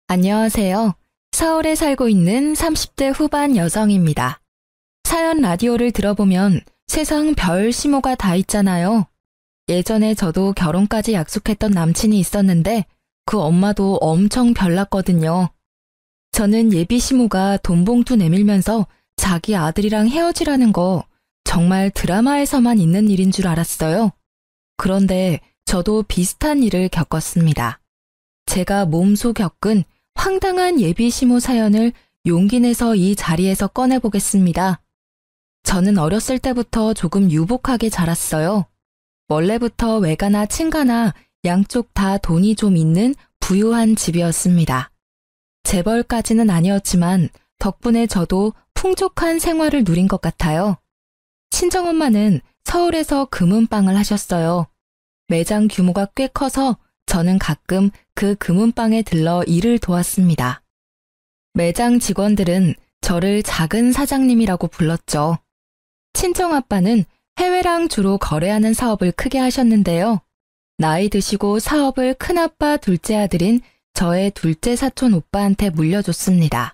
안녕하세요. 서울에 살고 있는 30대 후반 여성입니다. 사연 라디오를 들어보면 세상 별 시모가 다 있잖아요. 예전에 저도 결혼까지 약속했던 남친이 있었는데 그 엄마도 엄청 별났거든요. 저는 예비 시모가 돈 봉투 내밀면서 자기 아들이랑 헤어지라는 거 정말 드라마에서만 있는 일인 줄 알았어요. 그런데 저도 비슷한 일을 겪었습니다. 제가 몸소 겪은 황당한 예비 시모 사연을 용기 내서 이 자리에서 꺼내보겠습니다. 저는 어렸을 때부터 조금 유복하게 자랐어요. 원래부터 외가나 친가나 양쪽 다 돈이 좀 있는 부유한 집이었습니다. 재벌까지는 아니었지만 덕분에 저도 풍족한 생활을 누린 것 같아요. 친정엄마는 서울에서 금은방을 하셨어요. 매장 규모가 꽤 커서 저는 가끔 그 금은방에 들러 일을 도왔습니다. 매장 직원들은 저를 작은 사장님이라고 불렀죠. 친정아빠는 해외랑 주로 거래하는 사업을 크게 하셨는데요. 나이 드시고 사업을 큰아빠 둘째 아들인 저의 둘째 사촌 오빠한테 물려줬습니다.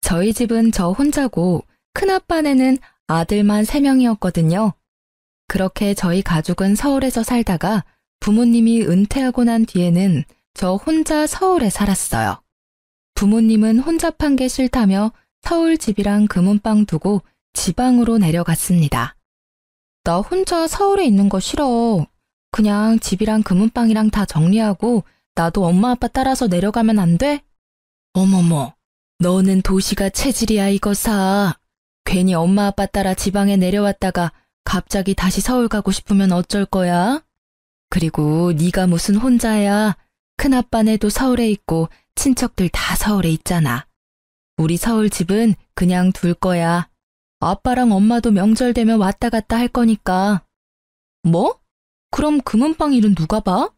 저희 집은 저 혼자고 큰아빠네는 아들만 3명이었거든요. 그렇게 저희 가족은 서울에서 살다가 부모님이 은퇴하고 난 뒤에는 저 혼자 서울에 살았어요. 부모님은 혼잡한 게 싫다며 서울 집이랑 금은방 두고 지방으로 내려갔습니다. 나 혼자 서울에 있는 거 싫어. 그냥 집이랑 금은방이랑 다 정리하고 나도 엄마 아빠 따라서 내려가면 안 돼? 어머머, 너는 도시가 체질이야 이거사. 괜히 엄마 아빠 따라 지방에 내려왔다가 갑자기 다시 서울 가고 싶으면 어쩔 거야? 그리고 네가 무슨 혼자야. 큰아빠네도 서울에 있고 친척들 다 서울에 있잖아. 우리 서울 집은 그냥 둘 거야. 아빠랑 엄마도 명절 되면 왔다 갔다 할 거니까. 뭐? 그럼 금은방 일은 누가 봐?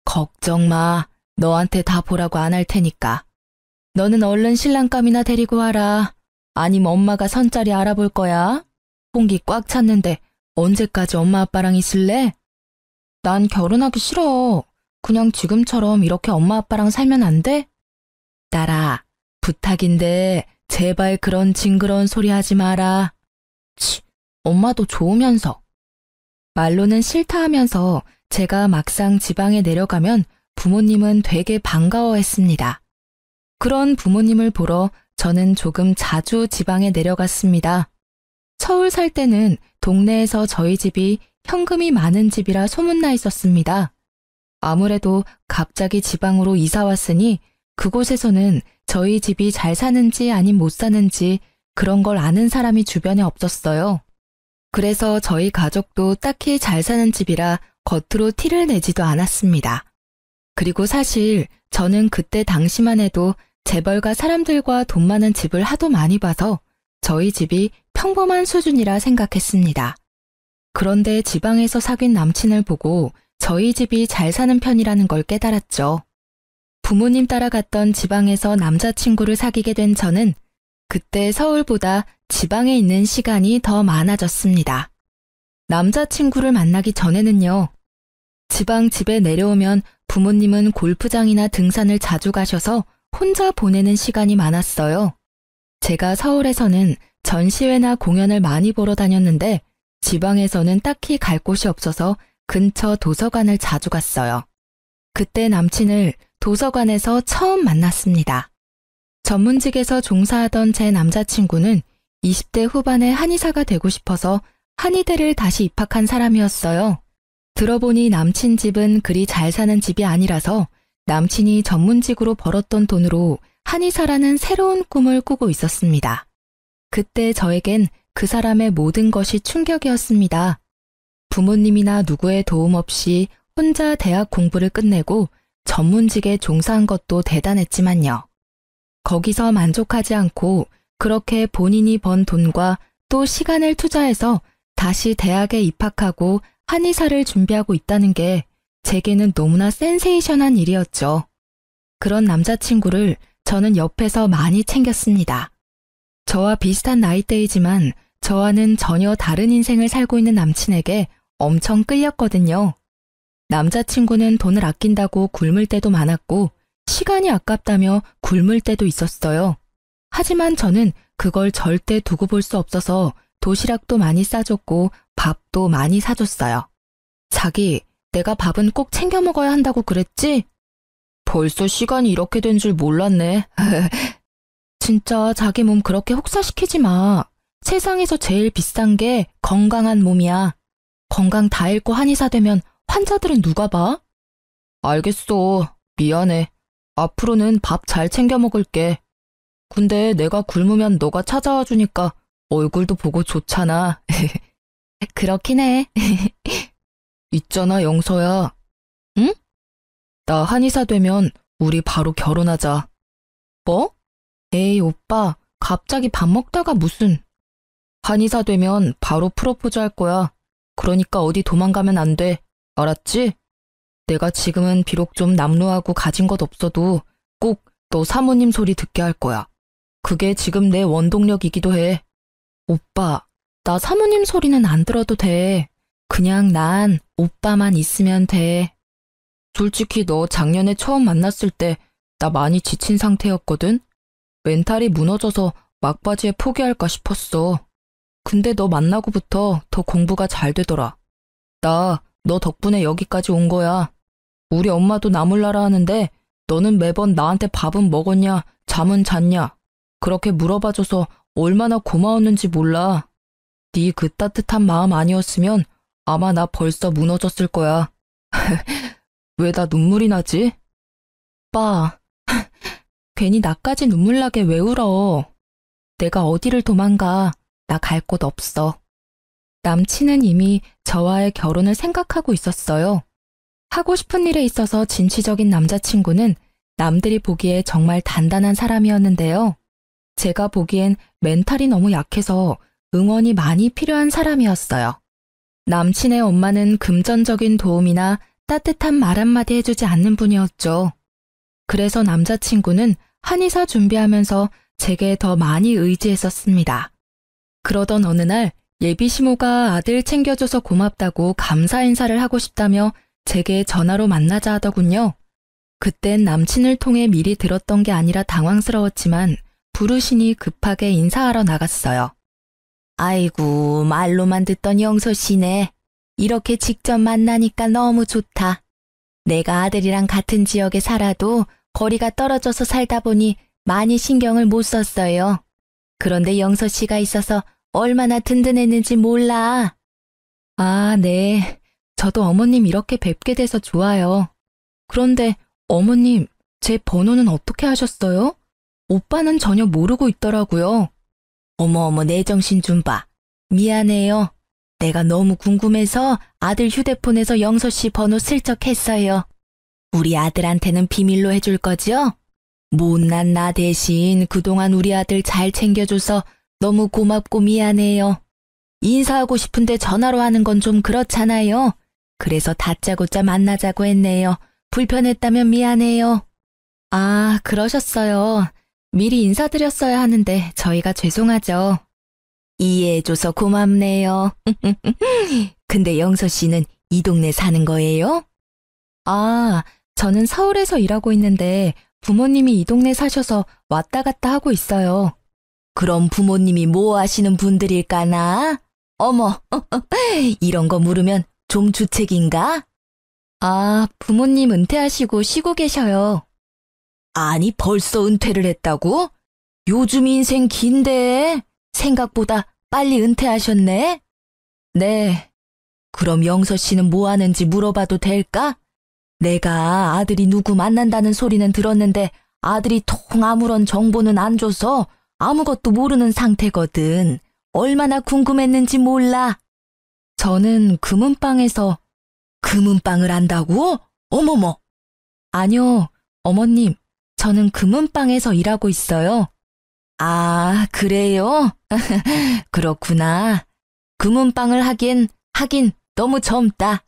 걱정 마. 너한테 다 보라고 안 할 테니까. 너는 얼른 신랑감이나 데리고 와라. 아니면 엄마가 선자리 알아볼 거야. 공기 꽉 찼는데 언제까지 엄마 아빠랑 있을래? 난 결혼하기 싫어. 그냥 지금처럼 이렇게 엄마 아빠랑 살면 안 돼? 딸아, 부탁인데 제발 그런 징그러운 소리 하지 마라. 치, 엄마도 좋으면서. 말로는 싫다 하면서 제가 막상 지방에 내려가면 부모님은 되게 반가워했습니다. 그런 부모님을 보러 저는 조금 자주 지방에 내려갔습니다. 서울 살 때는 동네에서 저희 집이 현금이 많은 집이라 소문나 있었습니다. 아무래도 갑자기 지방으로 이사 왔으니 그곳에서는 저희 집이 잘 사는지 아님 못 사는지 그런 걸 아는 사람이 주변에 없었어요. 그래서 저희 가족도 딱히 잘 사는 집이라 겉으로 티를 내지도 않았습니다. 그리고 사실 저는 그때 당시만 해도 재벌가 사람들과 돈 많은 집을 하도 많이 봐서 저희 집이 평범한 수준이라 생각했습니다. 그런데 지방에서 사귄 남친을 보고 저희 집이 잘 사는 편이라는 걸 깨달았죠. 부모님 따라갔던 지방에서 남자친구를 사귀게 된 저는 그때 서울보다 지방에 있는 시간이 더 많아졌습니다. 남자친구를 만나기 전에는요. 지방 집에 내려오면 부모님은 골프장이나 등산을 자주 가셔서 혼자 보내는 시간이 많았어요. 제가 서울에서는 전시회나 공연을 많이 보러 다녔는데 지방에서는 딱히 갈 곳이 없어서 근처 도서관을 자주 갔어요. 그때 남친을 도서관에서 처음 만났습니다. 전문직에서 종사하던 제 남자친구는 20대 후반에 한의사가 되고 싶어서 한의대를 다시 입학한 사람이었어요. 들어보니 남친 집은 그리 잘 사는 집이 아니라서 남친이 전문직으로 벌었던 돈으로 한의사라는 새로운 꿈을 꾸고 있었습니다. 그때 저에겐 그 사람의 모든 것이 충격이었습니다. 부모님이나 누구의 도움 없이 혼자 대학 공부를 끝내고 전문직에 종사한 것도 대단했지만요. 거기서 만족하지 않고 그렇게 본인이 번 돈과 또 시간을 투자해서 다시 대학에 입학하고 한의사를 준비하고 있다는 게 제게는 너무나 센세이션한 일이었죠. 그런 남자친구를 저는 옆에서 많이 챙겼습니다. 저와 비슷한 나이대이지만 저와는 전혀 다른 인생을 살고 있는 남친에게 엄청 끌렸거든요. 남자친구는 돈을 아낀다고 굶을 때도 많았고 시간이 아깝다며 굶을 때도 있었어요. 하지만 저는 그걸 절대 두고 볼 수 없어서 도시락도 많이 싸줬고 밥도 많이 사줬어요. 자기, 내가 밥은 꼭 챙겨 먹어야 한다고 그랬지? 벌써 시간이 이렇게 된 줄 몰랐네. 진짜 자기 몸 그렇게 혹사시키지 마. 세상에서 제일 비싼 게 건강한 몸이야. 건강 다 잃고 한의사 되면 환자들은 누가 봐? 알겠어. 미안해. 앞으로는 밥 잘 챙겨 먹을게. 근데 내가 굶으면 너가 찾아와 주니까 얼굴도 보고 좋잖아. 그렇긴 해. 있잖아, 영서야. 응? 나 한의사 되면 우리 바로 결혼하자. 뭐? 에이, 오빠. 갑자기 밥 먹다가 무슨. 한의사 되면 바로 프로포즈 할 거야. 그러니까 어디 도망가면 안 돼. 알았지? 내가 지금은 비록 좀 남루하고 가진 것 없어도 꼭 너 사모님 소리 듣게 할 거야. 그게 지금 내 원동력이기도 해. 오빠, 나 사모님 소리는 안 들어도 돼. 그냥 난 오빠만 있으면 돼. 솔직히 너 작년에 처음 만났을 때 나 많이 지친 상태였거든? 멘탈이 무너져서 막바지에 포기할까 싶었어. 근데 너 만나고부터 더 공부가 잘 되더라. 나 너 덕분에 여기까지 온 거야. 우리 엄마도 나 몰라라 하는데 너는 매번 나한테 밥은 먹었냐, 잠은 잤냐. 그렇게 물어봐줘서 얼마나 고마웠는지 몰라. 네 그 따뜻한 마음 아니었으면 아마 나 벌써 무너졌을 거야. 왜 나 눈물이 나지? 오빠, 괜히 나까지 눈물 나게 왜 울어. 내가 어디를 도망가. 나 갈 곳 없어. 남친은 이미 저와의 결혼을 생각하고 있었어요. 하고 싶은 일에 있어서 진취적인 남자친구는 남들이 보기에 정말 단단한 사람이었는데요. 제가 보기엔 멘탈이 너무 약해서 응원이 많이 필요한 사람이었어요. 남친의 엄마는 금전적인 도움이나 따뜻한 말 한마디 해주지 않는 분이었죠. 그래서 남자친구는 한의사 준비하면서 제게 더 많이 의지했었습니다. 그러던 어느 날 예비 시모가 아들 챙겨줘서 고맙다고 감사 인사를 하고 싶다며 제게 전화로 만나자 하더군요. 그땐 남친을 통해 미리 들었던 게 아니라 당황스러웠지만 부르시니 급하게 인사하러 나갔어요. 아이고, 말로만 듣던 영서 씨네. 이렇게 직접 만나니까 너무 좋다. 내가 아들이랑 같은 지역에 살아도 거리가 떨어져서 살다 보니 많이 신경을 못 썼어요. 그런데 영서 씨가 있어서 얼마나 든든했는지 몰라. 아, 네. 저도 어머님 이렇게 뵙게 돼서 좋아요. 그런데 어머님, 제 번호는 어떻게 하셨어요? 오빠는 전혀 모르고 있더라고요. 어머, 내 정신 좀 봐. 미안해요. 내가 너무 궁금해서 아들 휴대폰에서 영서 씨 번호 슬쩍 했어요. 우리 아들한테는 비밀로 해줄 거죠? 못난 나 대신 그동안 우리 아들 잘 챙겨줘서 너무 고맙고 미안해요. 인사하고 싶은데 전화로 하는 건 좀 그렇잖아요. 그래서 다짜고짜 만나자고 했네요. 불편했다면 미안해요. 아, 그러셨어요. 미리 인사드렸어야 하는데 저희가 죄송하죠. 이해해줘서 고맙네요. 근데 영서 씨는 이 동네 사는 거예요? 아, 저는 서울에서 일하고 있는데 부모님이 이 동네 사셔서 왔다 갔다 하고 있어요. 그럼 부모님이 뭐 하시는 분들일까나? 어머, 이런 거 물으면 좀 주책인가? 아, 부모님 은퇴하시고 쉬고 계셔요. 아니, 벌써 은퇴를 했다고? 요즘 인생 긴데 생각보다 빨리 은퇴하셨네? 네. 그럼 영서 씨는 뭐 하는지 물어봐도 될까? 내가 아들이 누구 만난다는 소리는 들었는데 아들이 통 아무런 정보는 안 줘서 아무것도 모르는 상태거든. 얼마나 궁금했는지 몰라. 저는 금은방에서. 금은방을 한다고? 어머머. 아니요, 어머님. 저는 금은방에서 일하고 있어요. 아, 그래요? 그렇구나. 금은방을 하긴 너무 젊다.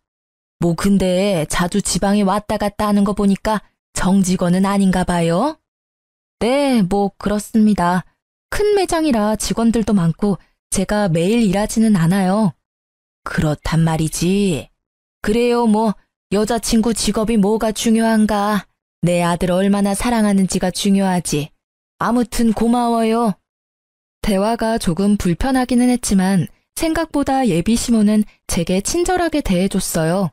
뭐 근데 자주 지방에 왔다 갔다 하는 거 보니까 정직원은 아닌가 봐요? 네, 뭐 그렇습니다. 큰 매장이라 직원들도 많고 제가 매일 일하지는 않아요. 그렇단 말이지. 그래요, 뭐 여자친구 직업이 뭐가 중요한가. 내 아들 얼마나 사랑하는지가 중요하지. 아무튼 고마워요. 대화가 조금 불편하기는 했지만 생각보다 예비 시모는 제게 친절하게 대해줬어요.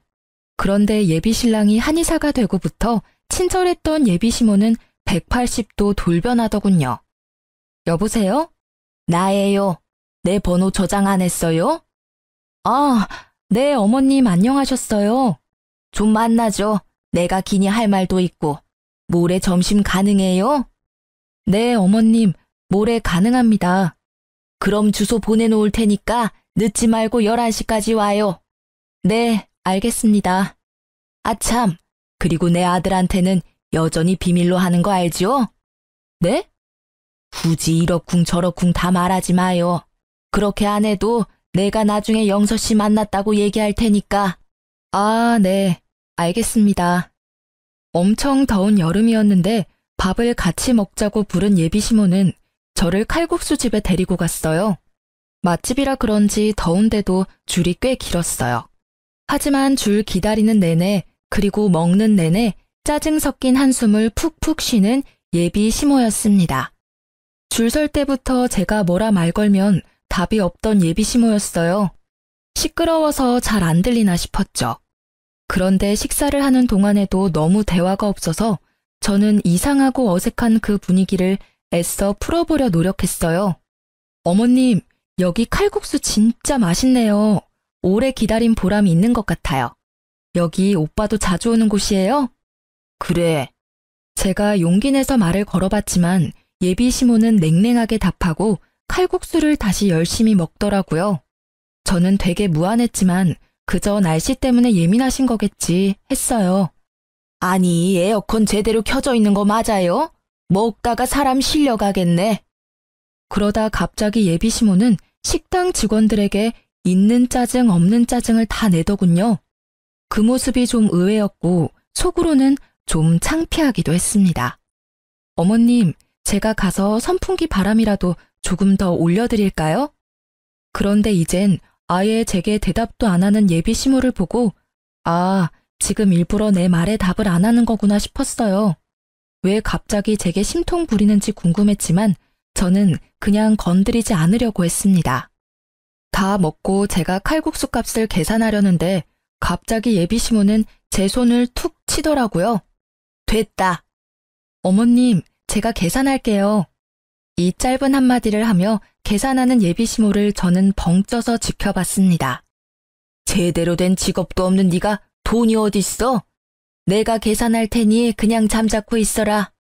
그런데 예비 신랑이 한의사가 되고부터 친절했던 예비 시모는 180도 돌변하더군요. 여보세요? 나예요. 내 번호 저장 안 했어요? 아, 네, 어머님 안녕하셨어요. 좀 만나죠. 내가 기니 할 말도 있고. 모레 점심 가능해요? 네, 어머님, 모레 가능합니다. 그럼 주소 보내놓을 테니까 늦지 말고 11시까지 와요. 네, 알겠습니다. 아참, 그리고 내 아들한테는 여전히 비밀로 하는 거 알죠? 네? 굳이 이러쿵 저러쿵 다 말하지 마요. 그렇게 안 해도 내가 나중에 영서 씨 만났다고 얘기할 테니까. 아, 네, 알겠습니다. 엄청 더운 여름이었는데 밥을 같이 먹자고 부른 예비 시모는 저를 칼국수 집에 데리고 갔어요. 맛집이라 그런지 더운데도 줄이 꽤 길었어요. 하지만 줄 기다리는 내내 그리고 먹는 내내 짜증 섞인 한숨을 푹푹 쉬는 예비 시모였습니다. 줄 설 때부터 제가 뭐라 말 걸면 답이 없던 예비 시모였어요. 시끄러워서 잘 안 들리나 싶었죠. 그런데 식사를 하는 동안에도 너무 대화가 없어서 저는 이상하고 어색한 그 분위기를 애써 풀어보려 노력했어요. 어머님, 여기 칼국수 진짜 맛있네요. 오래 기다린 보람이 있는 것 같아요. 여기 오빠도 자주 오는 곳이에요? 그래. 제가 용기 내서 말을 걸어봤지만 예비 시모는 냉랭하게 답하고 칼국수를 다시 열심히 먹더라고요. 저는 되게 무안했지만 그저 날씨 때문에 예민하신 거겠지 했어요. 아니, 에어컨 제대로 켜져 있는 거 맞아요? 먹다가 사람 실려가겠네. 그러다 갑자기 예비 시모는 식당 직원들에게 있는 짜증 없는 짜증을 다 내더군요. 그 모습이 좀 의외였고 속으로는 좀 창피하기도 했습니다. 어머님, 제가 가서 선풍기 바람이라도 조금 더 올려드릴까요? 그런데 이젠 아예 제게 대답도 안 하는 예비 시모를 보고 아, 지금 일부러 내 말에 답을 안 하는 거구나 싶었어요. 왜 갑자기 제게 심통 부리는지 궁금했지만 저는 그냥 건드리지 않으려고 했습니다. 다 먹고 제가 칼국수 값을 계산하려는데 갑자기 예비 시모는 제 손을 툭 치더라고요. 됐다. 어머님, 제가 계산할게요. 이 짧은 한마디를 하며 계산하는 예비 시모를 저는 벙쪄서 지켜봤습니다. 제대로 된 직업도 없는 네가 돈이 어딨어? 내가 계산할 테니 그냥 잠자코 있어라.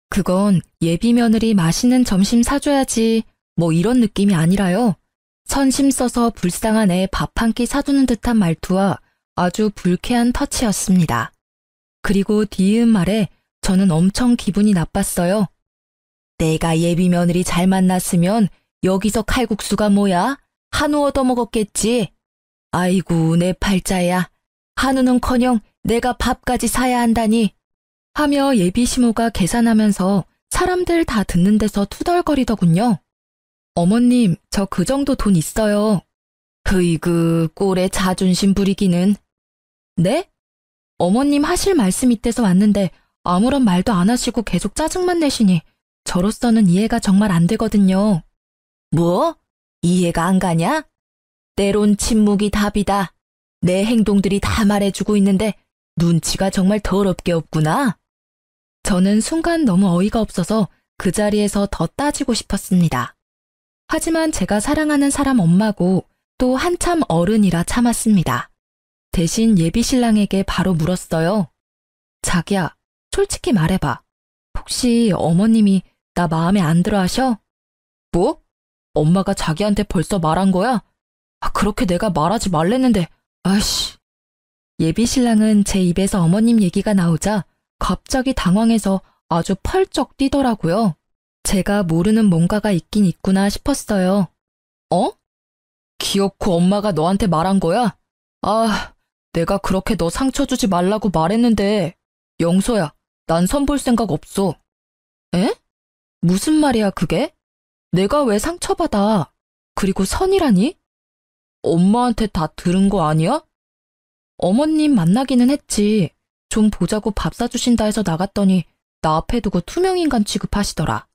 그건 예비 며느리 맛있는 점심 사줘야지 뭐 이런 느낌이 아니라요. 선심 써서 불쌍한 애 밥 한 끼 사주는 듯한 말투와 아주 불쾌한 터치였습니다. 그리고 뒤이은 말에 저는 엄청 기분이 나빴어요. 내가 예비 며느리 잘 만났으면 여기서 칼국수가 뭐야? 한우 얻어먹었겠지. 아이고 내 팔자야. 한우는커녕 내가 밥까지 사야 한다니. 하며 예비 시모가 계산하면서 사람들 다 듣는 데서 투덜거리더군요. 어머님, 저 그 정도 돈 있어요. 으이그 꼴에 자존심 부리기는. 네? 어머님 하실 말씀 있대서 왔는데 아무런 말도 안 하시고 계속 짜증만 내시니 저로서는 이해가 정말 안 되거든요. 뭐? 이해가 안 가냐? 때론 침묵이 답이다. 내 행동들이 다 말해주고 있는데 눈치가 정말 더럽게 없구나. 저는 순간 너무 어이가 없어서 그 자리에서 더 따지고 싶었습니다. 하지만 제가 사랑하는 사람 엄마고 또 한참 어른이라 참았습니다. 대신 예비 신랑에게 바로 물었어요. 자기야, 솔직히 말해봐. 혹시 어머님이 나 마음에 안 들어 하셔? 뭐? 엄마가 자기한테 벌써 말한 거야? 그렇게 내가 말하지 말랬는데, 아이씨. 예비 신랑은 제 입에서 어머님 얘기가 나오자 갑자기 당황해서 아주 펄쩍 뛰더라고요. 제가 모르는 뭔가가 있긴 있구나 싶었어요. 어? 기어코 엄마가 너한테 말한 거야? 아, 내가 그렇게 너 상처 주지 말라고 말했는데. 영서야, 난 선 볼 생각 없어. 에? 무슨 말이야 그게? 내가 왜 상처받아? 그리고 선이라니? 엄마한테 다 들은 거 아니야? 어머님 만나기는 했지. 좀 보자고 밥 사주신다 해서 나갔더니 나 앞에 두고 투명인간 취급하시더라.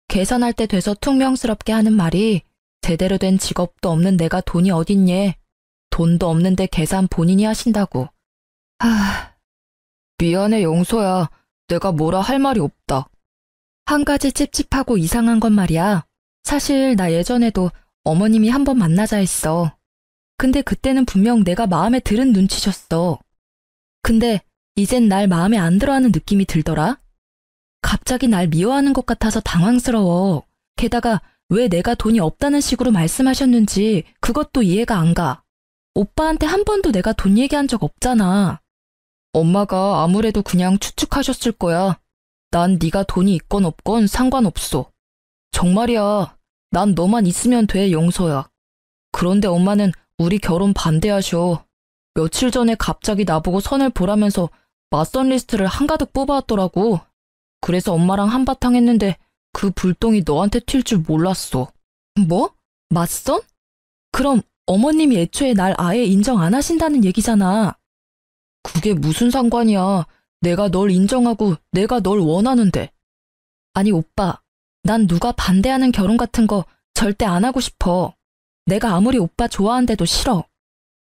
계산할 때 돼서 퉁명스럽게 하는 말이 제대로 된 직업도 없는 내가 돈이 어딨니? 돈도 없는데 계산 본인이 하신다고. 미안해 용서야. 내가 뭐라 할 말이 없다. 한 가지 찝찝하고 이상한 건 말이야. 사실 나 예전에도 어머님이 한번 만나자 했어. 근데 그때는 분명 내가 마음에 들은 눈치셨어. 근데 이젠 날 마음에 안 들어하는 느낌이 들더라. 갑자기 날 미워하는 것 같아서 당황스러워. 게다가 왜 내가 돈이 없다는 식으로 말씀하셨는지 그것도 이해가 안 가. 오빠한테 한 번도 내가 돈 얘기한 적 없잖아. 엄마가 아무래도 그냥 추측하셨을 거야. 난 네가 돈이 있건 없건 상관없어. 정말이야. 난 너만 있으면 돼, 용서야. 그런데 엄마는 우리 결혼 반대하셔. 며칠 전에 갑자기 나보고 선을 보라면서 맞선 리스트를 한가득 뽑아왔더라고. 그래서 엄마랑 한바탕 했는데 그 불똥이 너한테 튈 줄 몰랐어. 뭐? 맞선? 그럼 어머님이 애초에 날 아예 인정 안 하신다는 얘기잖아. 그게 무슨 상관이야. 내가 널 인정하고 내가 널 원하는데. 아니 오빠, 난 누가 반대하는 결혼 같은 거 절대 안 하고 싶어. 내가 아무리 오빠 좋아한데도 싫어.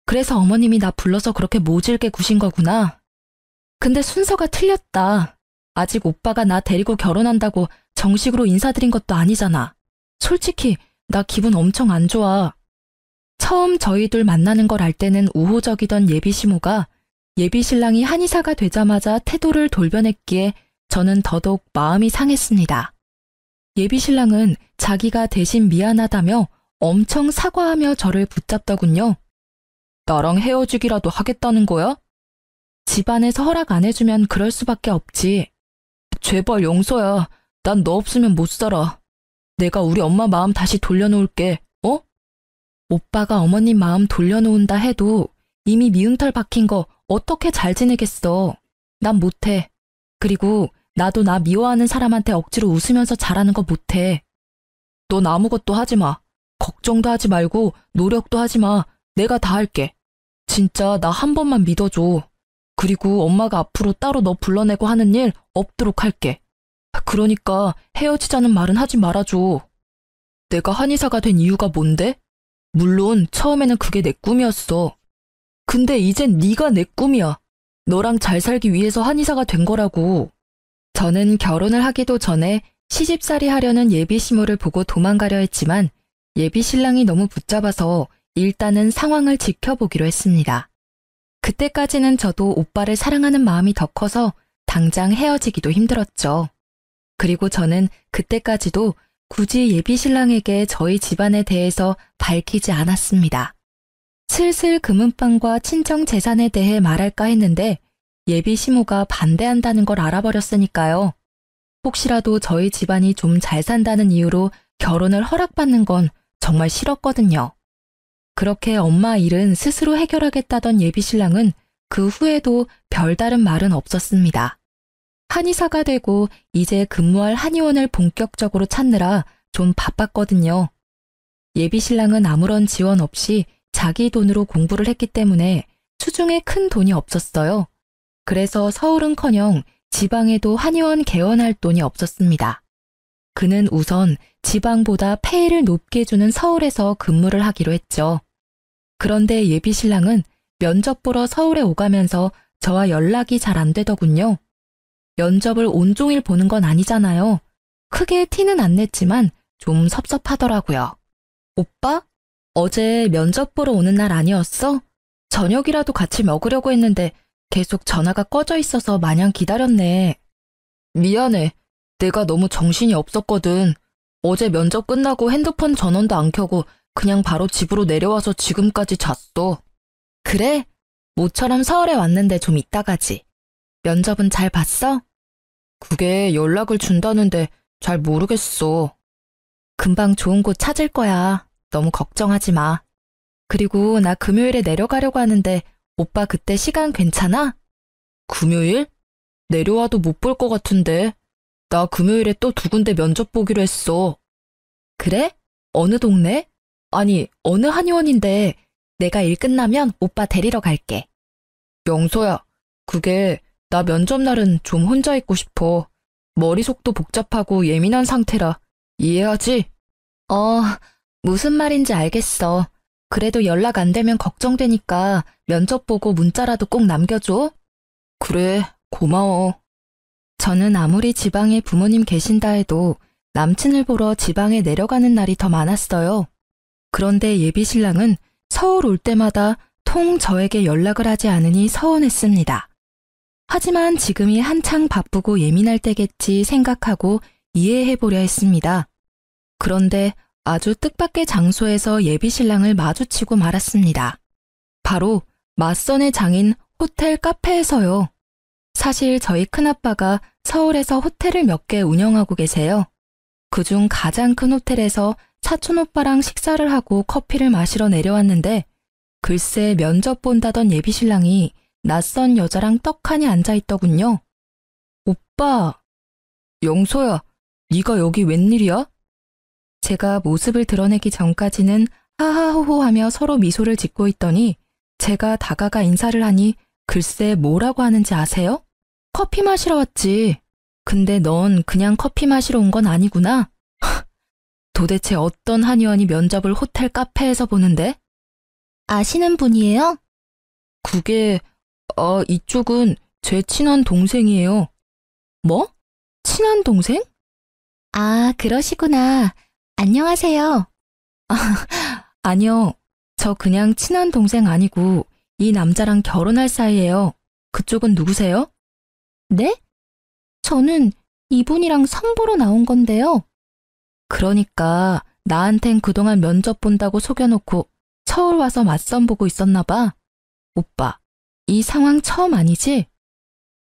그래서 어머님이 나 불러서 그렇게 모질게 구신 거구나. 근데 순서가 틀렸다. 아직 오빠가 나 데리고 결혼한다고 정식으로 인사드린 것도 아니잖아. 솔직히 나 기분 엄청 안 좋아. 처음 저희 둘 만나는 걸 알 때는 우호적이던 예비시모가 예비신랑이 한의사가 되자마자 태도를 돌변했기에 저는 더더욱 마음이 상했습니다. 예비신랑은 자기가 대신 미안하다며 엄청 사과하며 저를 붙잡더군요. 나랑 헤어지기라도 하겠다는 거야? 집안에서 허락 안 해주면 그럴 수밖에 없지. 제발 용서야. 난 너 없으면 못 살아. 내가 우리 엄마 마음 다시 돌려놓을게. 어? 오빠가 어머님 마음 돌려놓은다 해도 이미 미운털 박힌 거 어떻게 잘 지내겠어. 난 못해. 그리고 나도 나 미워하는 사람한테 억지로 웃으면서 잘하는 거 못해. 넌 아무것도 하지 마. 걱정도 하지 말고 노력도 하지 마. 내가 다 할게. 진짜 나 한 번만 믿어줘. 그리고 엄마가 앞으로 따로 너 불러내고 하는 일 없도록 할게. 그러니까 헤어지자는 말은 하지 말아줘. 내가 한의사가 된 이유가 뭔데? 물론 처음에는 그게 내 꿈이었어. 근데 이젠 네가 내 꿈이야. 너랑 잘 살기 위해서 한의사가 된 거라고. 저는 결혼을 하기도 전에 시집살이 하려는 예비시모를 보고 도망가려 했지만 예비신랑이 너무 붙잡아서 일단은 상황을 지켜보기로 했습니다. 그때까지는 저도 오빠를 사랑하는 마음이 더 커서 당장 헤어지기도 힘들었죠. 그리고 저는 그때까지도 굳이 예비신랑에게 저희 집안에 대해서 밝히지 않았습니다. 슬슬 금은방과 친정 재산에 대해 말할까 했는데 예비시모가 반대한다는 걸 알아버렸으니까요. 혹시라도 저희 집안이 좀 잘 산다는 이유로 결혼을 허락받는 건 정말 싫었거든요. 그렇게 엄마 일은 스스로 해결하겠다던 예비신랑은 그 후에도 별다른 말은 없었습니다. 한의사가 되고 이제 근무할 한의원을 본격적으로 찾느라 좀 바빴거든요. 예비신랑은 아무런 지원 없이 자기 돈으로 공부를 했기 때문에 수중에 큰 돈이 없었어요. 그래서 서울은커녕 지방에도 한의원 개원할 돈이 없었습니다. 그는 우선 지방보다 페이를 높게 주는 서울에서 근무를 하기로 했죠. 그런데 예비신랑은 면접 보러 서울에 오가면서 저와 연락이 잘 안 되더군요. 면접을 온종일 보는 건 아니잖아요. 크게 티는 안 냈지만 좀 섭섭하더라고요. 오빠? 어제 면접 보러 오는 날 아니었어? 저녁이라도 같이 먹으려고 했는데 계속 전화가 꺼져 있어서 마냥 기다렸네. 미안해. 내가 너무 정신이 없었거든. 어제 면접 끝나고 핸드폰 전원도 안 켜고 그냥 바로 집으로 내려와서 지금까지 잤어. 그래? 모처럼 서울에 왔는데 좀 이따 가지. 면접은 잘 봤어? 그게 연락을 준다는데 잘 모르겠어. 금방 좋은 곳 찾을 거야. 너무 걱정하지 마. 그리고 나 금요일에 내려가려고 하는데 오빠 그때 시간 괜찮아? 금요일? 내려와도 못 볼 것 같은데. 나 금요일에 또 2군데 면접 보기로 했어. 그래? 어느 동네? 아니, 어느 한의원인데 내가 일 끝나면 오빠 데리러 갈게. 영서야, 그게 나 면접 날은 좀 혼자 있고 싶어. 머릿속도 복잡하고 예민한 상태라 이해하지? 어, 무슨 말인지 알겠어. 그래도 연락 안 되면 걱정되니까 면접 보고 문자라도 꼭 남겨줘. 그래, 고마워. 저는 아무리 지방에 부모님 계신다 해도 남친을 보러 지방에 내려가는 날이 더 많았어요. 그런데 예비 신랑은 서울 올 때마다 통 저에게 연락을 하지 않으니 서운했습니다. 하지만 지금이 한창 바쁘고 예민할 때겠지 생각하고 이해해보려 했습니다. 그런데 아주 뜻밖의 장소에서 예비 신랑을 마주치고 말았습니다. 바로 맞선의 장인 호텔 카페에서요. 사실 저희 큰아빠가 서울에서 호텔을 몇 개 운영하고 계세요. 그중 가장 큰 호텔에서 사촌오빠랑 식사를 하고 커피를 마시러 내려왔는데 글쎄 면접 본다던 예비 신랑이 낯선 여자랑 떡하니 앉아있더군요. 오빠, 영서야, 네가 여기 웬일이야? 제가 모습을 드러내기 전까지는 하하호호하며 서로 미소를 짓고 있더니 제가 다가가 인사를 하니 글쎄 뭐라고 하는지 아세요? 커피 마시러 왔지. 근데 넌 그냥 커피 마시러 온 건 아니구나. 도대체 어떤 한의원이 면접을 호텔 카페에서 보는데? 아시는 분이에요? 그게, 이쪽은 제 친한 동생이에요. 뭐? 친한 동생? 아, 그러시구나. 안녕하세요. 아니요. 저 그냥 친한 동생 아니고 이 남자랑 결혼할 사이예요. 그쪽은 누구세요? 네? 저는 이분이랑 선보러 나온 건데요. 그러니까 나한텐 그동안 면접 본다고 속여놓고 서울 와서 맞선 보고 있었나 봐. 오빠, 이 상황 처음 아니지?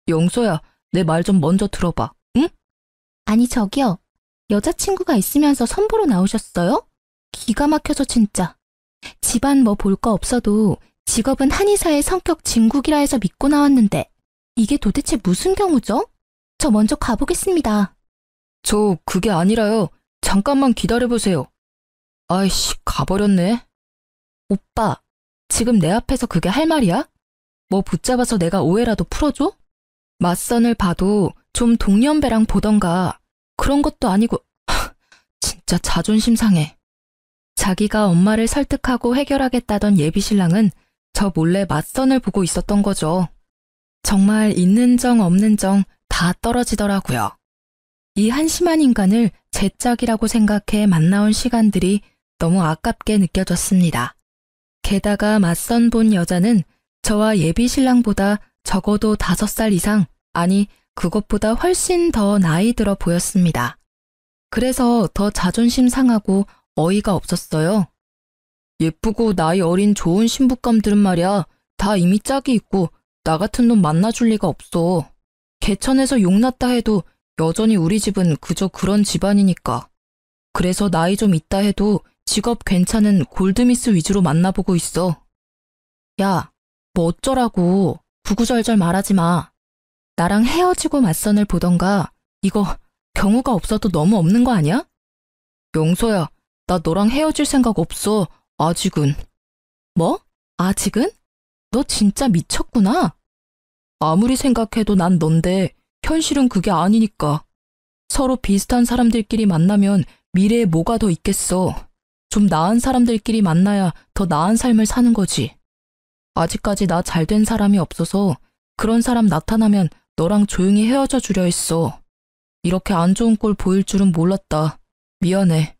영소야, 내 말 좀 먼저 들어봐, 응? 아니 저기요. 여자친구가 있으면서 선보러 나오셨어요? 기가 막혀서 진짜. 집안 뭐 볼 거 없어도 직업은 한의사의 성격 진국이라 해서 믿고 나왔는데 이게 도대체 무슨 경우죠? 저 먼저 가보겠습니다. 저 그게 아니라요. 잠깐만 기다려보세요. 아이씨, 가버렸네. 오빠, 지금 내 앞에서 그게 할 말이야? 뭐 붙잡아서 내가 오해라도 풀어줘? 맞선을 봐도 좀 동년배랑 보던가. 그런 것도 아니고, 진짜 자존심 상해. 자기가 엄마를 설득하고 해결하겠다던 예비 신랑은 저 몰래 맞선을 보고 있었던 거죠. 정말 있는 정 없는 정 다 떨어지더라고요. 이 한심한 인간을 제 짝이라고 생각해 만나온 시간들이 너무 아깝게 느껴졌습니다. 게다가 맞선 본 여자는 저와 예비 신랑보다 적어도 5살 이상, 아니 그것보다 훨씬 더 나이 들어 보였습니다. 그래서 더 자존심 상하고 어이가 없었어요. 예쁘고 나이 어린 좋은 신부감들은 말이야 다 이미 짝이 있고 나 같은 놈 만나줄 리가 없어. 개천에서 용났다 해도 여전히 우리 집은 그저 그런 집안이니까. 그래서 나이 좀 있다 해도 직업 괜찮은 골드미스 위주로 만나보고 있어. 야, 뭐 어쩌라고. 구구절절 말하지 마. 나랑 헤어지고 맞선을 보던가. 이거 경우가 없어도 너무 없는 거 아니야? 영서야, 나 너랑 헤어질 생각 없어. 아직은. 뭐? 아직은? 너 진짜 미쳤구나. 아무리 생각해도 난 넌데 현실은 그게 아니니까. 서로 비슷한 사람들끼리 만나면 미래에 뭐가 더 있겠어. 좀 나은 사람들끼리 만나야 더 나은 삶을 사는 거지. 아직까지 나 잘된 사람이 없어서 그런 사람 나타나면 너랑 조용히 헤어져 주려 했어. 이렇게 안 좋은 꼴 보일 줄은 몰랐다. 미안해.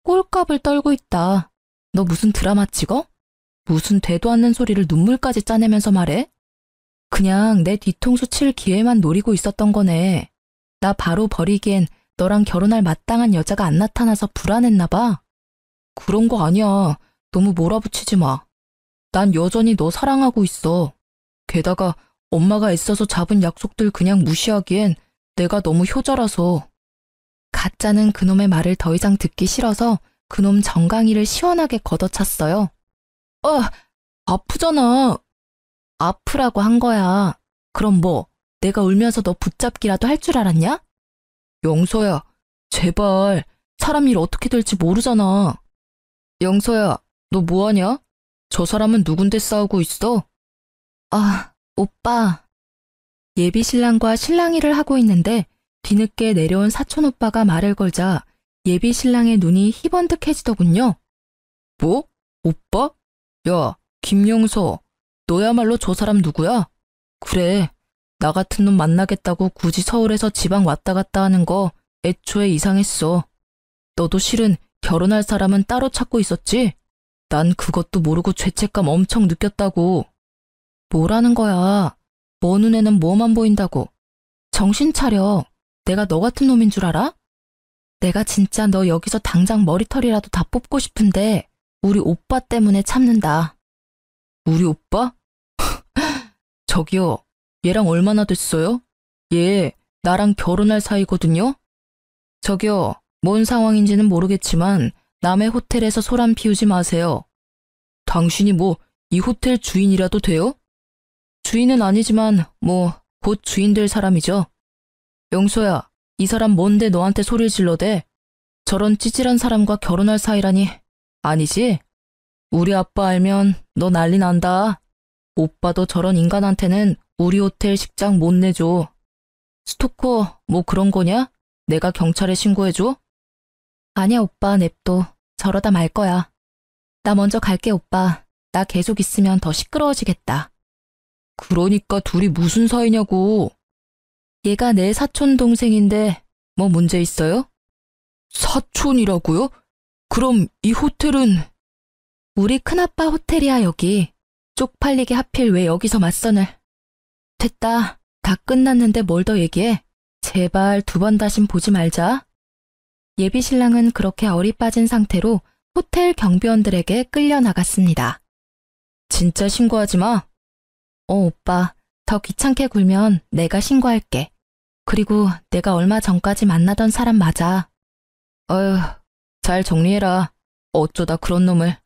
꼴값을 떨고 있다. 너 무슨 드라마 찍어? 무슨 되도 않는 소리를 눈물까지 짜내면서 말해? 그냥 내 뒤통수 칠 기회만 노리고 있었던 거네. 나 바로 버리기엔 너랑 결혼할 마땅한 여자가 안 나타나서 불안했나 봐. 그런 거 아니야. 너무 몰아붙이지 마. 난 여전히 너 사랑하고 있어. 게다가 엄마가 애써서 잡은 약속들 그냥 무시하기엔 내가 너무 효자라서. 가짜는 그놈의 말을 더 이상 듣기 싫어서 그놈 정강이를 시원하게 걷어찼어요. 아프잖아. 아프라고 한 거야. 그럼 뭐 내가 울면서 너 붙잡기라도 할 줄 알았냐? 영서야, 제발. 사람 일 어떻게 될지 모르잖아. 영서야, 너 뭐하냐? 저 사람은 누군데 싸우고 있어? 아, 오빠. 예비 신랑과 신랑이를 하고 있는데 뒤늦게 내려온 사촌 오빠가 말을 걸자 예비 신랑의 눈이 희번뜩해지더군요. 뭐? 오빠? 야, 김용서, 너야말로 저 사람 누구야? 그래, 나 같은 놈 만나겠다고 굳이 서울에서 지방 왔다 갔다 하는 거 애초에 이상했어. 너도 실은 결혼할 사람은 따로 찾고 있었지? 난 그것도 모르고 죄책감 엄청 느꼈다고. 뭐라는 거야? 뭐 눈에는 뭐만 보인다고. 정신 차려. 내가 너 같은 놈인 줄 알아? 내가 진짜 너 여기서 당장 머리털이라도 다 뽑고 싶은데 우리 오빠 때문에 참는다. 우리 오빠? 저기요, 얘랑 얼마나 됐어요? 얘 나랑 결혼할 사이거든요? 저기요, 뭔 상황인지는 모르겠지만 남의 호텔에서 소란 피우지 마세요. 당신이 뭐 이 호텔 주인이라도 돼요? 주인은 아니지만 뭐 곧 주인 될 사람이죠. 용서야, 이 사람 뭔데 너한테 소리를 질러대? 저런 찌질한 사람과 결혼할 사이라니. 아니지? 우리 아빠 알면 너 난리 난다. 오빠도 저런 인간한테는 우리 호텔 식장 못 내줘. 스토커 뭐 그런 거냐? 내가 경찰에 신고해줘? 아니야 오빠, 냅둬. 저러다 말 거야. 나 먼저 갈게 오빠. 나 계속 있으면 더 시끄러워지겠다. 그러니까 둘이 무슨 사이냐고. 얘가 내 사촌 동생인데 뭐 문제 있어요? 사촌이라고요? 그럼 이 호텔은? 우리 큰아빠 호텔이야 여기. 쪽팔리게 하필 왜 여기서 맞선을. 됐다. 다 끝났는데 뭘 더 얘기해. 제발 두 번 다신 보지 말자. 예비 신랑은 그렇게 얼이 빠진 상태로 호텔 경비원들에게 끌려 나갔습니다. 진짜 신고하지 마. 오빠. 더 귀찮게 굴면 내가 신고할게. 그리고 내가 얼마 전까지 만나던 사람 맞아. 어휴, 잘 정리해라. 어쩌다 그런 놈을.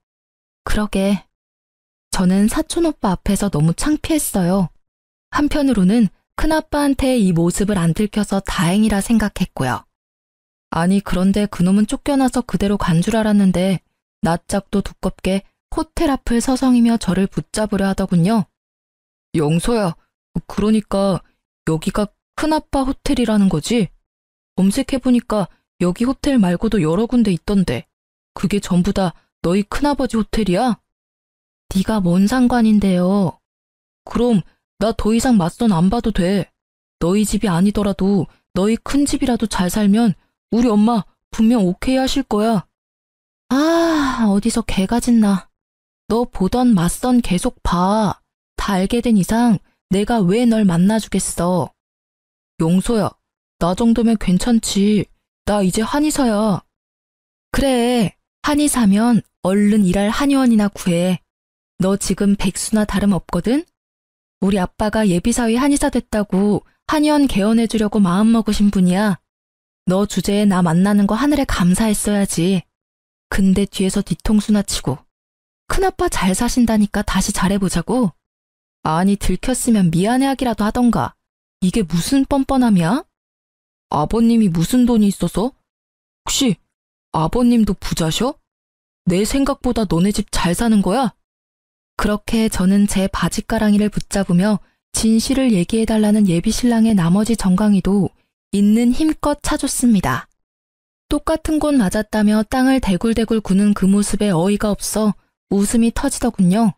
그러게. 저는 사촌 오빠 앞에서 너무 창피했어요. 한편으로는 큰아빠한테 이 모습을 안 들켜서 다행이라 생각했고요. 아니 그런데 그놈은 쫓겨나서 그대로 간 줄 알았는데 낯짝도 두껍게 호텔 앞을 서성이며 저를 붙잡으려 하더군요. 영서야, 그러니까 여기가 큰아빠 호텔이라는 거지? 검색해보니까 여기 호텔 말고도 여러 군데 있던데 그게 전부 다 너희 큰아버지 호텔이야? 네가 뭔 상관인데요? 그럼 나 더 이상 맞선 안 봐도 돼. 너희 집이 아니더라도 너희 큰 집이라도 잘 살면 우리 엄마 분명 오케이 하실 거야. 아, 어디서 개가 짖나. 너 보던 맞선 계속 봐. 다 알게 된 이상 내가 왜 널 만나주겠어. 용서야, 나 정도면 괜찮지. 나 이제 한의사야. 그래, 한의사면 얼른 일할 한의원이나 구해. 너 지금 백수나 다름없거든? 우리 아빠가 예비사위 한의사 됐다고 한의원 개원해주려고 마음먹으신 분이야. 너 주제에 나 만나는 거 하늘에 감사했어야지. 근데 뒤에서 뒤통수나 치고. 큰아빠 잘 사신다니까 다시 잘해보자고? 아니 들켰으면 미안해하기라도 하던가. 이게 무슨 뻔뻔함이야? 아버님이 무슨 돈이 있어서? 혹시 아버님도 부자셔? 내 생각보다 너네 집 잘 사는 거야? 그렇게 저는 제 바짓가랑이를 붙잡으며 진실을 얘기해달라는 예비 신랑의 나머지 정강이도 있는 힘껏 차줬습니다. 똑같은 곳 맞았다며 땅을 대굴대굴 구는 그 모습에 어이가 없어 웃음이 터지더군요.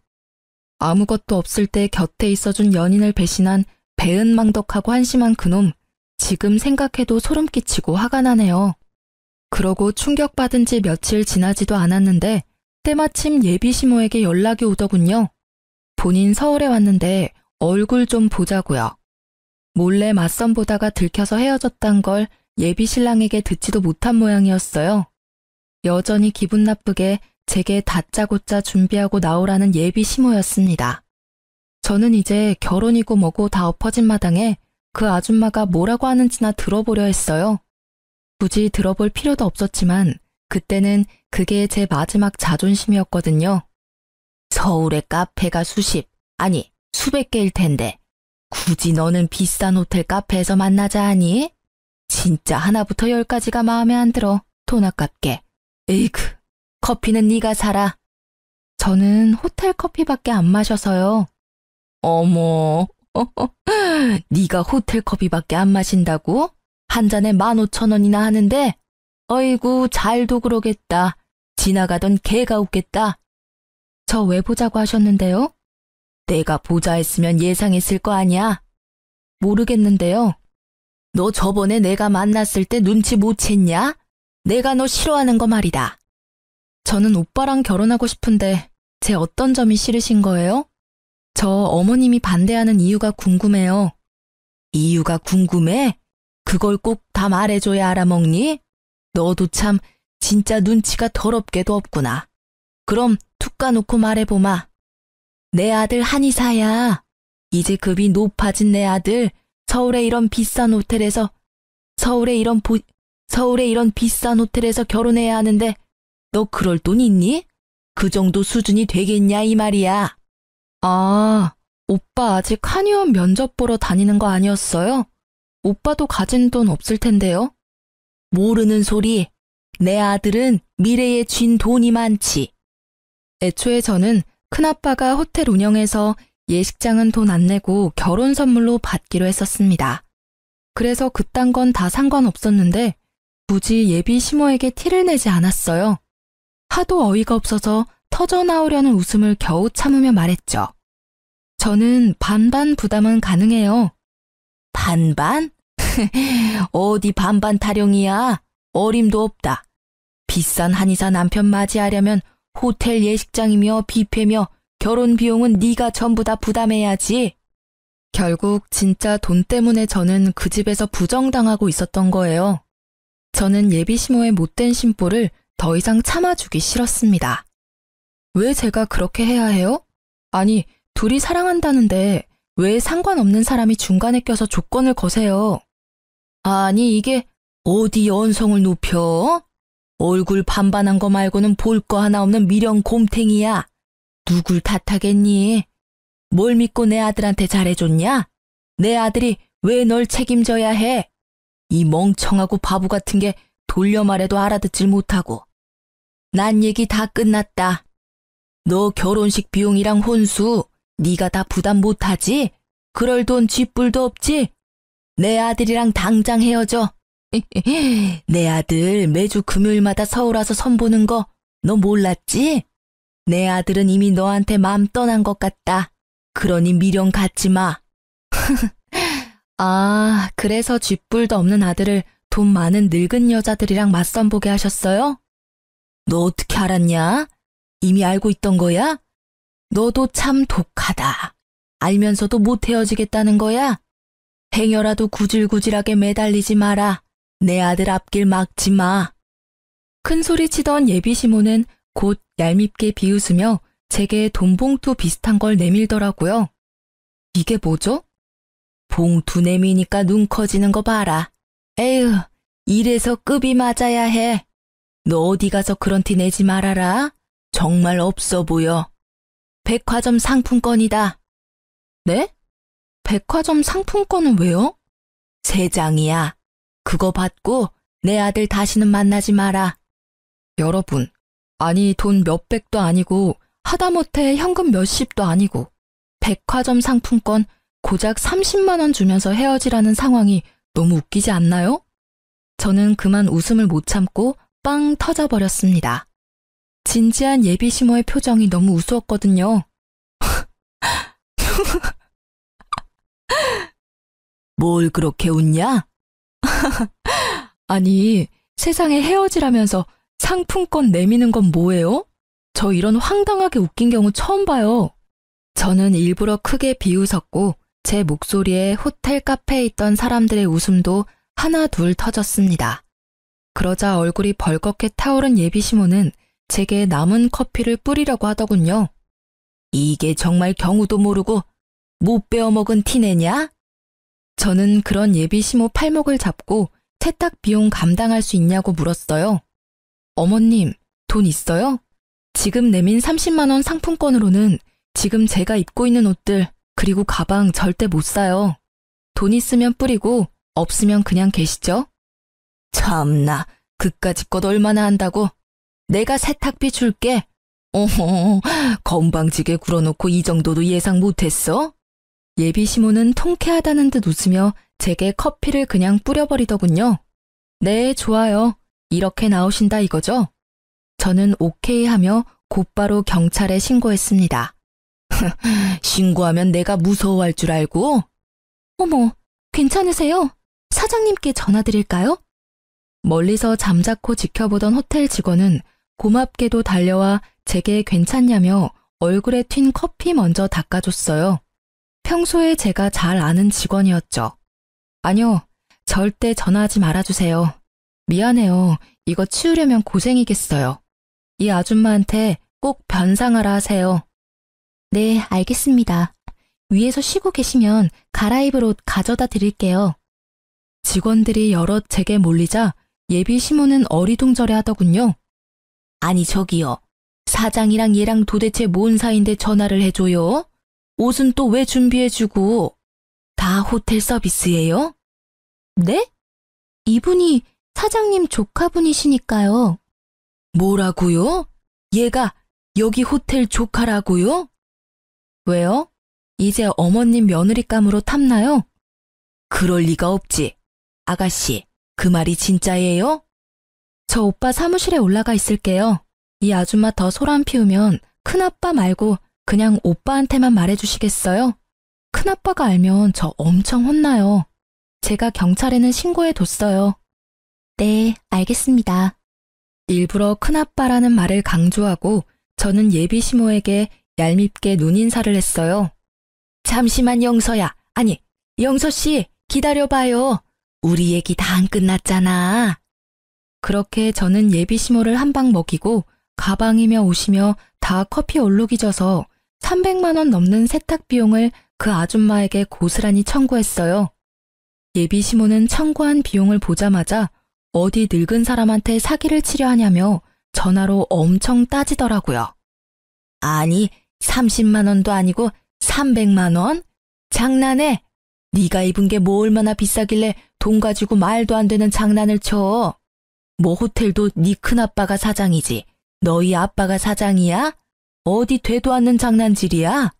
아무것도 없을 때 곁에 있어준 연인을 배신한 배은망덕하고 한심한 그놈, 지금 생각해도 소름 끼치고 화가 나네요. 그러고 충격받은 지 며칠 지나지도 않았는데 때마침 예비 시모에게 연락이 오더군요. 본인 서울에 왔는데 얼굴 좀 보자고요. 몰래 맞선 보다가 들켜서 헤어졌단 걸 예비 신랑에게 듣지도 못한 모양이었어요. 여전히 기분 나쁘게 제게 다짜고짜 준비하고 나오라는 예비 시모였습니다. 저는 이제 결혼이고 뭐고 다 엎어진 마당에 그 아줌마가 뭐라고 하는지나 들어보려 했어요. 굳이 들어볼 필요도 없었지만 그때는 그게 제 마지막 자존심이었거든요. 서울에 카페가 수십, 아니 수백 개일 텐데 굳이 너는 비싼 호텔 카페에서 만나자 하니? 진짜 하나부터 열까지가 마음에 안 들어. 돈 아깝게. 에이그, 커피는 네가 사라. 저는 호텔 커피밖에 안 마셔서요. 어머, 네가 호텔 커피밖에 안 마신다고? 한 잔에 15,000원이나 하는데? 어이구, 잘도 그러겠다. 지나가던 개가 웃겠다. 저 왜 보자고 하셨는데요? 내가 보자 했으면 예상했을 거 아니야? 모르겠는데요. 너 저번에 내가 만났을 때 눈치 못 챘냐? 내가 너 싫어하는 거 말이다. 저는 오빠랑 결혼하고 싶은데 제 어떤 점이 싫으신 거예요? 저 어머님이 반대하는 이유가 궁금해요. 이유가 궁금해? 그걸 꼭 다 말해줘야 알아먹니? 너도 참 진짜 눈치가 더럽게도 없구나. 그럼 툭 까놓고 말해보마. 내 아들 한의사야. 이제 급이 높아진 내 아들 서울의 이런 비싼 호텔에서 비싼 호텔에서 결혼해야 하는데 너 그럴 돈 있니? 그 정도 수준이 되겠냐 이 말이야. 아, 오빠 아직 한의원 면접 보러 다니는 거 아니었어요? 오빠도 가진 돈 없을 텐데요. 모르는 소리. 내 아들은 미래에 쥔 돈이 많지. 애초에 저는 큰아빠가 호텔 운영해서 예식장은 돈 안 내고 결혼 선물로 받기로 했었습니다. 그래서 그딴 건 다 상관없었는데 굳이 예비 시모에게 티를 내지 않았어요. 하도 어이가 없어서 터져나오려는 웃음을 겨우 참으며 말했죠. 저는 반반 부담은 가능해요. 반반? 어디 반반 타령이야. 어림도 없다. 비싼 한의사 남편 맞이하려면 호텔 예식장이며 뷔페며 결혼 비용은 네가 전부 다 부담해야지. 결국 진짜 돈 때문에 저는 그 집에서 부정당하고 있었던 거예요. 저는 예비시모의 못된 심보를 더 이상 참아주기 싫었습니다. 왜 제가 그렇게 해야 해요? 아니, 둘이 사랑한다는데 왜 상관없는 사람이 중간에 껴서 조건을 거세요? 아니, 이게 어디 연성을 높여? 얼굴 반반한 거 말고는 볼 거 하나 없는 미련 곰탱이야. 누굴 탓하겠니? 뭘 믿고 내 아들한테 잘해줬냐? 내 아들이 왜 널 책임져야 해? 이 멍청하고 바보 같은 게 돌려 말해도 알아듣질 못하고. 난 얘기 다 끝났다. 너 결혼식 비용이랑 혼수 네가 다 부담 못하지? 그럴 돈 쥐뿔도 없지? 내 아들이랑 당장 헤어져. 내 아들 매주 금요일마다 서울 와서 선보는 거 너 몰랐지? 내 아들은 이미 너한테 맘 떠난 것 같다. 그러니 미련 갖지 마. 아, 그래서 쥐뿔도 없는 아들을 돈 많은 늙은 여자들이랑 맞선 보게 하셨어요? 너 어떻게 알았냐? 이미 알고 있던 거야? 너도 참 독하다. 알면서도 못 헤어지겠다는 거야? 행여라도 구질구질하게 매달리지 마라. 내 아들 앞길 막지 마. 큰 소리 치던 예비시모는 곧 얄밉게 비웃으며 제게 돈봉투 비슷한 걸 내밀더라고요. 이게 뭐죠? 봉투 내미니까 눈 커지는 거 봐라. 에휴, 이래서 급이 맞아야 해. 너 어디 가서 그런 티 내지 말아라. 정말 없어 보여. 백화점 상품권이다. 네? 백화점 상품권은 왜요? 3장이야. 그거 받고 내 아들 다시는 만나지 마라. 여러분, 아니 돈 몇백도 아니고 하다못해 현금 몇십도 아니고 백화점 상품권 고작 30만 원 주면서 헤어지라는 상황이 너무 웃기지 않나요? 저는 그만 웃음을 못 참고 빵 터져버렸습니다. 진지한 예비시모의 표정이 너무 우스웠거든요. 뭘 그렇게 웃냐? 아니, 세상에 헤어지라면서 상품권 내미는 건 뭐예요? 저 이런 황당하게 웃긴 경우 처음 봐요. 저는 일부러 크게 비웃었고 제 목소리에 호텔 카페에 있던 사람들의 웃음도 하나 둘 터졌습니다. 그러자 얼굴이 벌겋게 타오른 예비시모는 제게 남은 커피를 뿌리려고 하더군요. 이게 정말 경우도 모르고 못 베어먹은 티내냐? 저는 그런 예비시모 팔목을 잡고 세탁 비용 감당할 수 있냐고 물었어요. 어머님, 돈 있어요? 지금 내민 30만 원 상품권으로는 지금 제가 입고 있는 옷들 그리고 가방 절대 못 사요. 돈 있으면 뿌리고 없으면 그냥 계시죠? 참나, 그까짓 것 얼마나 한다고? 내가 세탁비 줄게. 어허, 건방지게 굴어놓고 이 정도도 예상 못했어? 예비 시모는 통쾌하다는 듯 웃으며 제게 커피를 그냥 뿌려버리더군요. 네, 좋아요. 이렇게 나오신다 이거죠? 저는 오케이 하며 곧바로 경찰에 신고했습니다. 신고하면 내가 무서워할 줄 알고? 어머, 괜찮으세요? 사장님께 전화드릴까요? 멀리서 잠자코 지켜보던 호텔 직원은 고맙게도 달려와 제게 괜찮냐며 얼굴에 튄 커피 먼저 닦아줬어요. 평소에 제가 잘 아는 직원이었죠. 아니요, 절대 전화하지 말아주세요. 미안해요. 이거 치우려면 고생이겠어요. 이 아줌마한테 꼭 변상하라 하세요. 네, 알겠습니다. 위에서 쉬고 계시면 갈아입을 옷 가져다 드릴게요. 직원들이 여럿 제게 몰리자 예비 시모는 어리둥절해 하더군요. 아니 저기요. 사장이랑 얘랑 도대체 뭔 사이인데 전화를 해줘요? 옷은 또 왜 준비해주고? 다 호텔 서비스예요? 네? 이분이 사장님 조카분이시니까요. 뭐라고요? 얘가 여기 호텔 조카라고요? 왜요? 이제 어머님 며느리감으로 탐나요? 그럴 리가 없지. 아가씨, 그 말이 진짜예요? 저 오빠 사무실에 올라가 있을게요. 이 아줌마 더 소란 피우면 큰아빠 말고 그냥 오빠한테만 말해주시겠어요? 큰아빠가 알면 저 엄청 혼나요. 제가 경찰에는 신고해뒀어요. 네, 알겠습니다. 일부러 큰아빠라는 말을 강조하고 저는 예비 시모에게 얄밉게 눈인사를 했어요. 잠시만 영서야. 아니, 영서씨 기다려봐요. 우리 얘기 다 안 끝났잖아. 그렇게 저는 예비 시모를 한 방 먹이고 가방이며 옷이며 다 커피 얼룩이 져서 300만 원 넘는 세탁 비용을 그 아줌마에게 고스란히 청구했어요. 예비 시모는 청구한 비용을 보자마자 어디 늙은 사람한테 사기를 치려 하냐며 전화로 엄청 따지더라고요. 아니, 30만 원도 아니고 300만 원? 장난해? 네가 입은 게 뭐 얼마나 비싸길래 돈 가지고 말도 안 되는 장난을 쳐. 뭐 호텔도 네 큰아빠가 사장이지. 너희 아빠가 사장이야? 어디 되도 않는 장난질이야?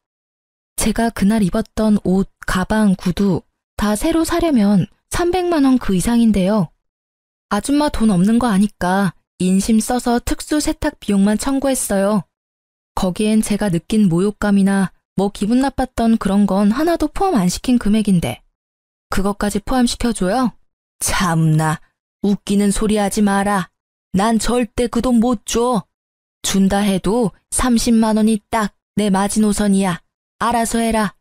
제가 그날 입었던 옷, 가방, 구두 다 새로 사려면 300만 원 그 이상인데요. 아줌마 돈 없는 거 아니까 인심 써서 특수 세탁 비용만 청구했어요. 거기엔 제가 느낀 모욕감이나 뭐 기분 나빴던 그런 건 하나도 포함 안 시킨 금액인데 그것까지 포함시켜줘요? 참나, 웃기는 소리 하지 마라. 난 절대 그 돈 못 줘. 준다 해도 30만 원이 딱 내 마지노선이야. 알아서 해라.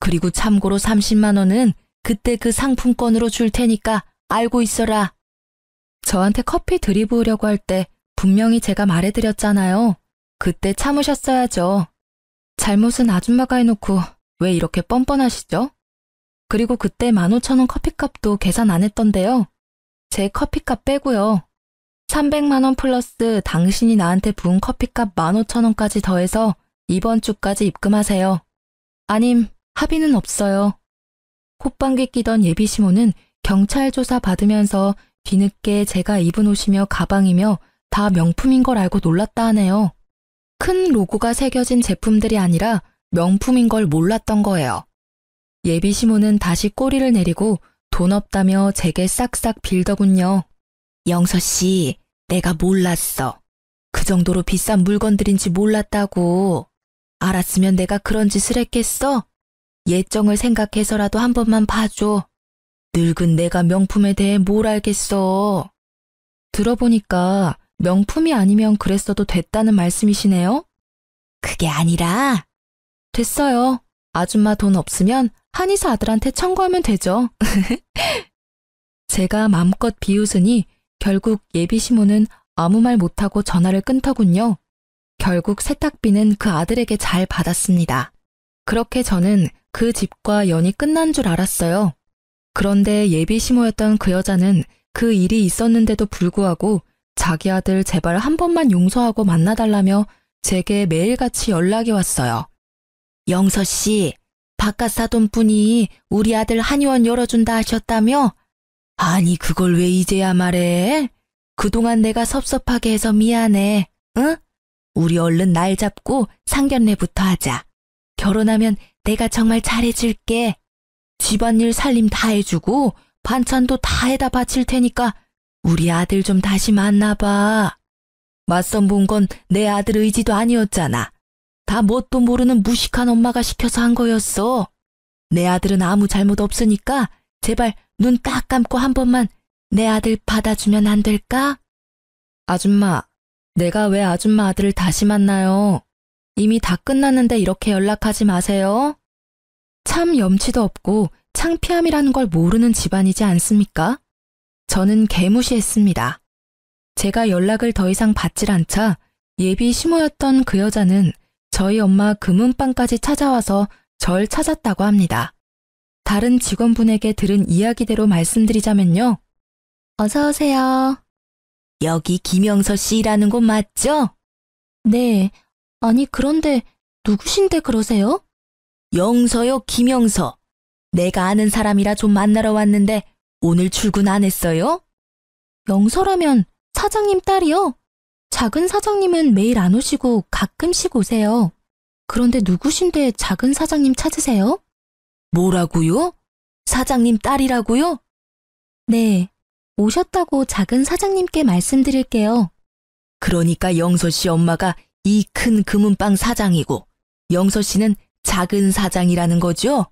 그리고 참고로 30만 원은 그때 그 상품권으로 줄 테니까 알고 있어라. 저한테 커피 들이부으려고 할 때 분명히 제가 말해드렸잖아요. 그때 참으셨어야죠. 잘못은 아줌마가 해놓고 왜 이렇게 뻔뻔하시죠? 그리고 그때 15,000원 커피값도 계산 안 했던데요. 제 커피값 빼고요. 300만 원 플러스 당신이 나한테 부은 커피값 15,000원까지 더해서 이번 주까지 입금하세요. 아님 합의는 없어요. 콧방귀 끼던 예비 시모는 경찰 조사 받으면서 뒤늦게 제가 입은 옷이며 가방이며 다 명품인 걸 알고 놀랐다 하네요. 큰 로고가 새겨진 제품들이 아니라 명품인 걸 몰랐던 거예요. 예비 시모는 다시 꼬리를 내리고 돈 없다며 제게 싹싹 빌더군요. 영서씨, 내가 몰랐어. 그 정도로 비싼 물건들인지 몰랐다고. 알았으면 내가 그런 짓을 했겠어? 예정을 생각해서라도 한 번만 봐줘. 늙은 내가 명품에 대해 뭘 알겠어. 들어보니까 명품이 아니면 그랬어도 됐다는 말씀이시네요? 그게 아니라. 됐어요. 아줌마 돈 없으면 한의사 아들한테 청구하면 되죠. 제가 맘껏 비웃으니 결국 예비 시모는 아무 말 못하고 전화를 끊더군요. 결국 세탁비는 그 아들에게 잘 받았습니다. 그렇게 저는 그 집과 연이 끝난 줄 알았어요. 그런데 예비 시모였던 그 여자는 그 일이 있었는데도 불구하고 자기 아들 제발 한 번만 용서하고 만나달라며 제게 매일같이 연락이 왔어요. 영서씨, 바깥 사돈분이 우리 아들 한의원 열어준다 하셨다며? 아니 그걸 왜 이제야 말해? 그동안 내가 섭섭하게 해서 미안해. 응? 우리 얼른 날 잡고 상견례부터 하자. 결혼하면 내가 정말 잘해줄게. 집안일 살림 다 해주고 반찬도 다 해다 바칠 테니까 우리 아들 좀 다시 만나봐. 맞선 본 건 내 아들 의지도 아니었잖아. 다 뭣도 모르는 무식한 엄마가 시켜서 한 거였어. 내 아들은 아무 잘못 없으니까 제발 눈 딱 감고 한 번만 내 아들 받아주면 안 될까? 아줌마, 내가 왜 아줌마 아들을 다시 만나요? 이미 다 끝났는데 이렇게 연락하지 마세요. 참 염치도 없고 창피함이라는 걸 모르는 집안이지 않습니까? 저는 개무시했습니다. 제가 연락을 더 이상 받질 않자 예비 시모였던 그 여자는 저희 엄마 금은방까지 찾아와서 절 찾았다고 합니다. 다른 직원분에게 들은 이야기대로 말씀드리자면요. 어서 오세요. 여기 김영서 씨 일하는 곳 맞죠? 네. 아니 그런데 누구신데 그러세요? 영서요, 김영서. 내가 아는 사람이라 좀 만나러 왔는데 오늘 출근 안 했어요? 영서라면 사장님 딸이요? 작은 사장님은 매일 안 오시고 가끔씩 오세요. 그런데 누구신데 작은 사장님 찾으세요? 뭐라고요? 사장님 딸이라고요? 네, 오셨다고 작은 사장님께 말씀드릴게요. 그러니까 영서 씨 엄마가 이 큰 금은방 사장이고 영서 씨는 작은 사장이라는 거죠?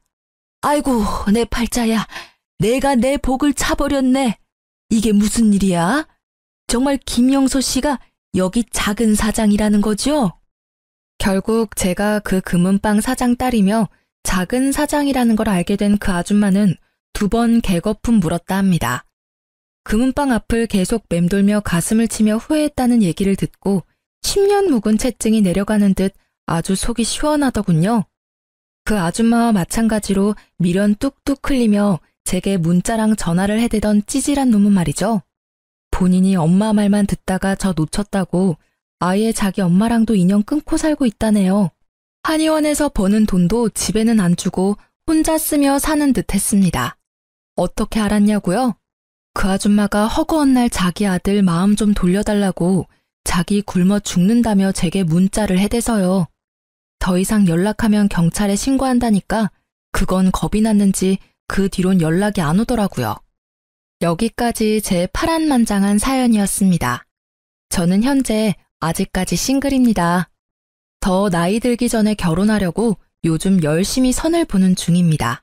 아이고, 내 팔자야. 내가 내 복을 차버렸네. 이게 무슨 일이야? 정말 김영서 씨가 여기 작은 사장이라는 거죠? 결국 제가 그 금은방 사장 딸이며 작은 사장이라는 걸 알게 된 그 아줌마는 2번 개거품 물었다 합니다. 금은방 앞을 계속 맴돌며 가슴을 치며 후회했다는 얘기를 듣고 10년 묵은 채증이 내려가는 듯 아주 속이 시원하더군요. 그 아줌마와 마찬가지로 미련 뚝뚝 흘리며 제게 문자랑 전화를 해대던 찌질한 놈은 말이죠. 본인이 엄마 말만 듣다가 저 놓쳤다고 아예 자기 엄마랑도 인연 끊고 살고 있다네요. 한의원에서 버는 돈도 집에는 안 주고 혼자 쓰며 사는 듯 했습니다. 어떻게 알았냐고요? 그 아줌마가 허구한 날 자기 아들 마음 좀 돌려달라고 자기 굶어 죽는다며 제게 문자를 해대서요. 더 이상 연락하면 경찰에 신고한다니까 그건 겁이 났는지 그 뒤론 연락이 안 오더라고요. 여기까지 제 파란만장한 사연이었습니다. 저는 현재 아직까지 싱글입니다. 더 나이 들기 전에 결혼하려고 요즘 열심히 선을 보는 중입니다.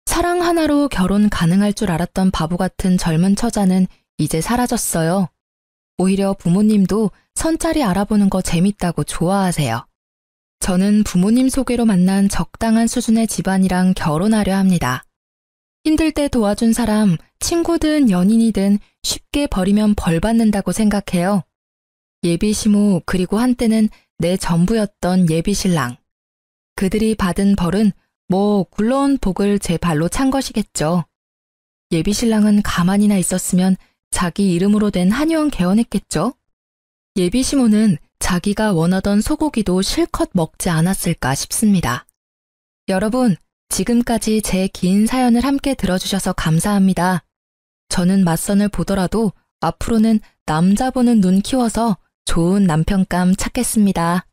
사랑 하나로 결혼 가능할 줄 알았던 바보 같은 젊은 처자는 이제 사라졌어요. 오히려 부모님도 선짜리 알아보는 거 재밌다고 좋아하세요. 저는 부모님 소개로 만난 적당한 수준의 집안이랑 결혼하려 합니다. 힘들 때 도와준 사람, 친구든 연인이든 쉽게 버리면 벌 받는다고 생각해요. 예비 시모 그리고 한때는 내 전부였던 예비 신랑. 그들이 받은 벌은 뭐 굴러온 복을 제 발로 찬 것이겠죠. 예비 신랑은 가만히나 있었으면 자기 이름으로 된 한의원 개원했겠죠. 예비 시모는 자기가 원하던 소고기도 실컷 먹지 않았을까 싶습니다. 여러분, 지금까지 제 긴 사연을 함께 들어주셔서 감사합니다. 저는 맞선을 보더라도 앞으로는 남자 보는 눈 키워서 좋은 남편감 찾겠습니다.